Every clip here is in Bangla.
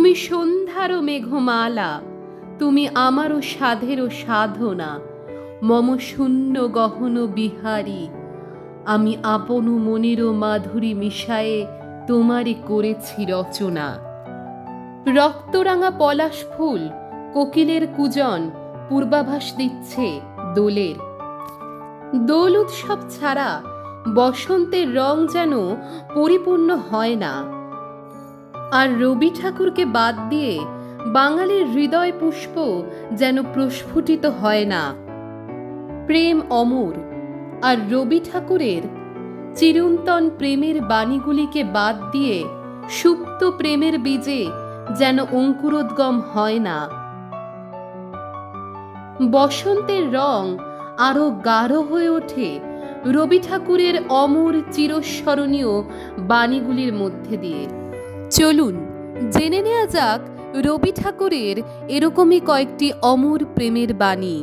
তুমি সন্ধ্যারও মেঘমালা, তুমি আমারও সাধেরও সাধনা। মম শূন্য গহন বিহারী, আমি আপন মনেরও মাধুরী মিশায়ে তোমারে করেছি রচনা। রক্তরাঙা পলাশ ফুল, কোকিলের কুজন পূর্বাভাস দিচ্ছে দোলের। দোল উৎসব ছাড়া বসন্তের রং যেন পরিপূর্ণ হয় না। আর রবি ঠাকুরকে বাদ দিয়ে বাঙালির হৃদয় পুষ্প যেন প্রস্ফুটিত হয় না। প্রেম অমর, আর রবি ঠাকুরের চিরন্তন প্রেমের বাণীগুলিকে বাদ দিয়ে সুপ্ত প্রেমের বীজে যেন অঙ্কুরোদ্গম হয় না। বসন্তের রং আরো গাঢ় হয়ে ওঠে রবি ঠাকুরের অমর চিরস্মরণীয় বাণীগুলির মধ্যে দিয়ে। চলুন জেনে নেওয়া যাক রবি ঠাকুরের এরকমই কয়েকটি অমর প্রেমের বাণী।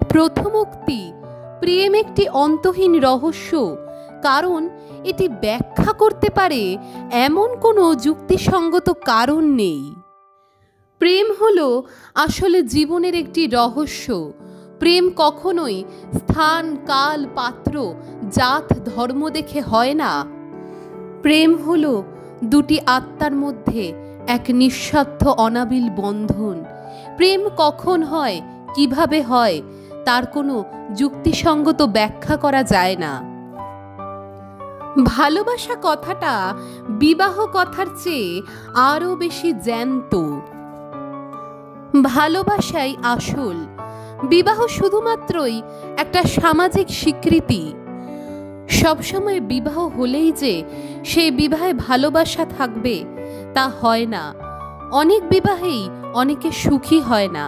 প্রথম উক্তি, প্রেম একটি অন্তহীন রহস্য, কারণ এটি ব্যাখ্যা করতে পারে এমন কোনো যুক্তিসঙ্গত কারণ নেই। প্রেম হলো আসলে জীবনের একটি রহস্য। প্রেম কখনোই স্থান, কাল, পাত্র, জাত, ধর্ম দেখে হয় না। প্রেম হলো দুটি আত্মার মধ্যে এক নিঃস্বার্থ অনাবিল বন্ধন। প্রেম কখন হয়, কিভাবে হয়, তার কোনো যুক্তিসঙ্গত ব্যাখ্যা করা যায় না। ভালোবাসা কথাটা বিবাহ কথার চেয়ে আরো বেশি জ্যান্ত। ভালোবাসাই আসল, বিবাহ শুধুমাত্রই একটা সামাজিক স্বীকৃতি। সবসময় বিবাহ হলেই যে সেই বিবাহে ভালোবাসা থাকবে তা হয় না। অনেক বিবাহেই অনেকে সুখী হয় না।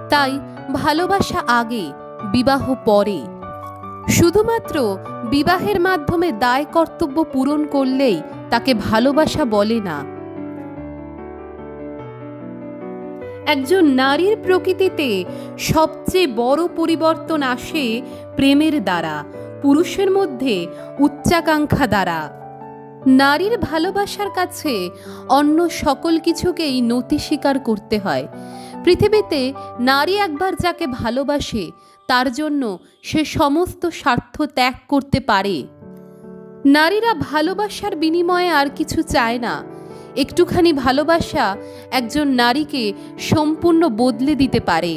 তাই ভালোবাসা আগে, বিবাহ পরে। শুধুমাত্র বিবাহের মাধ্যমে দায় কর্তব্য পূরণ করলেই তাকে ভালোবাসা বলে না। একজন নারীর প্রকৃতিতে সবচেয়ে বড় পরিবর্তন আসে প্রেমের দ্বারা, পুরুষের মধ্যে উচ্চাকাঙ্ক্ষা দ্বারা। নারীর ভালোবাসার কাছে অন্য সকল কিছুকেই নতি স্বীকার করতে হয়। পৃথিবীতে নারী একবার যাকে ভালোবাসে তার জন্য সে সমস্ত স্বার্থ ত্যাগ করতে পারে। নারীরা ভালোবাসার বিনিময়ে আর কিছু চায় না। একটুখানি ভালোবাসা একজন নারীকে সম্পূর্ণ বদলে দিতে পারে।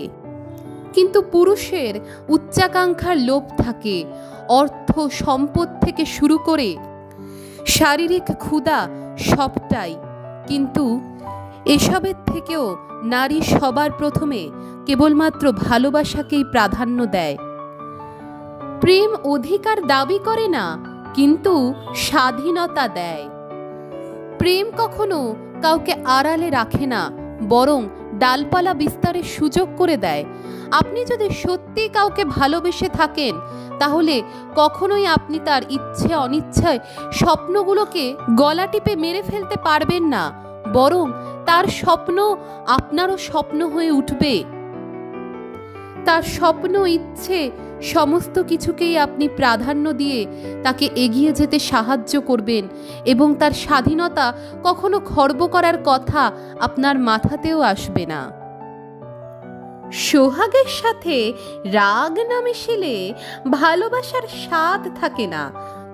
কিন্তু পুরুষের উচ্চাকাঙ্ক্ষার লোভ থাকে, অর্থ সম্পদ থেকে শুরু করে শারীরিক ক্ষুধা সবটাই। কিন্তু এসবের থেকেও নারী সবার প্রথমে কেবলমাত্র ভালোবাসাকেই প্রাধান্য দেয়। প্রেম অধিকার দাবি করে না, কিন্তু স্বাধীনতা দেয়। প্রেম কখনো কাউকে আড়ালে রাখে না, বরং ডালপালা বিস্তারের সুযোগ করে দেয়। আপনি যদি সত্যি কাউকে ভালোবেসে থাকেন তাহলে কখনোই আপনি তার ইচ্ছে অনিচ্ছায় স্বপ্নগুলোকে গলা টিপে মেরে ফেলতে পারবেন না, বরং তার স্বপ্ন আপনারও স্বপ্ন হয়ে উঠবে। তার স্বপ্ন, ইচ্ছে সমস্ত কিছুকেই আপনি প্রাধান্য দিয়ে তাকে এগিয়ে যেতে সাহায্য করবেন এবং তার স্বাধীনতা কখনো খর্ব করার কথা আপনার মাথাতেও আসবে না। সোহাগের সাথে রাগ না মিশিলে ভালোবাসার স্বাদ থাকে না,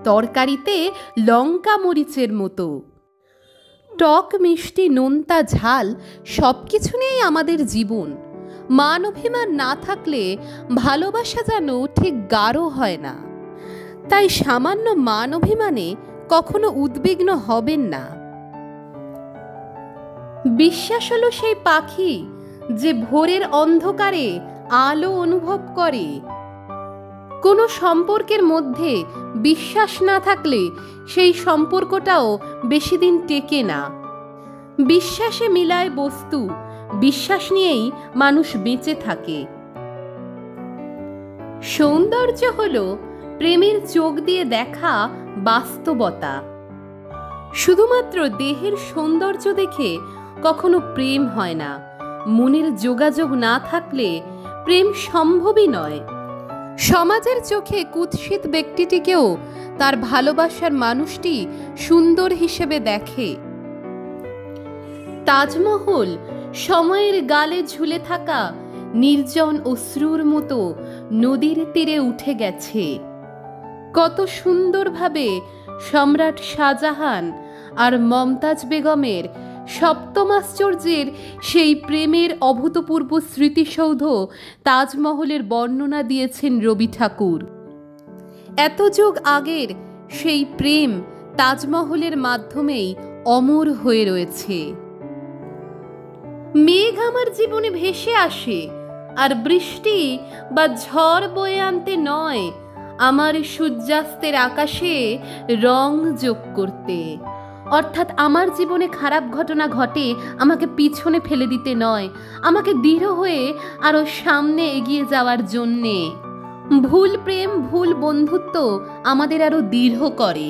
তরকারিতে লঙ্কা মরিচের মতো। টক, মিষ্টি, নোনতা, ঝাল সবকিছু নিয়েই আমাদের জীবন। মান অভিমান না থাকলে ভালোবাসা যেন ঠিক গাঢ় হয় না। তাই সামান্য মান অভিমানে কখনো উদ্বিগ্ন হবেন না। বিশ্বাস হলো সেই পাখি যে ভোরের অন্ধকারে আলো অনুভব করে। কোনো সম্পর্কের মধ্যে বিশ্বাস না থাকলে সেই সম্পর্কটাও বেশি দিন টেকে না। বিশ্বাসে মিলায় বস্তু, বিশ্বাস নিয়েই মানুষ বেঁচে থাকে। সৌন্দর্য হলো প্রেমের চোখ দিয়ে দেখা বাস্তবতা। শুধুমাত্র দেহের সৌন্দর্য দেখে কখনো প্রেম হয় না। মনের যোগাযোগ না থাকলে প্রেম সম্ভবই নয়। সমাজের চোখে কুৎসিত ব্যক্তিটিকেও তার ভালোবাসার মানুষটি সুন্দর হিসেবে দেখে। তাজমহল সময়ের গালে ঝুলে থাকা নির্জন অশ্রুর মতো নদীর তীরে উঠে গেছে। কত সুন্দরভাবে সম্রাট শাহজাহান আর মমতাজ বেগমের সপ্তমাশ্চর্যের সেই প্রেমের অভূতপূর্ব স্মৃতিসৌধ তাজমহলের বর্ণনা দিয়েছেন রবি ঠাকুর। এত যুগ আগের সেই প্রেম তাজমহলের মাধ্যমেই অমর হয়ে রয়েছে। মেঘ আমার জীবনে ভেসে আসে, আর বৃষ্টি বা ঝড় বয়ে আনতে নয়, আমার সূর্যাস্তের আকাশে রং যোগ করতে। অর্থাৎ আমার জীবনে খারাপ ঘটনা ঘটে আমাকে পিছনে ফেলে দিতে নয়, আমাকে দৃঢ় হয়ে আরো সামনে এগিয়ে যাওয়ার জন্যে। ভুল প্রেম, ভুল বন্ধুত্ব আমাদের আরো দৃঢ় করে।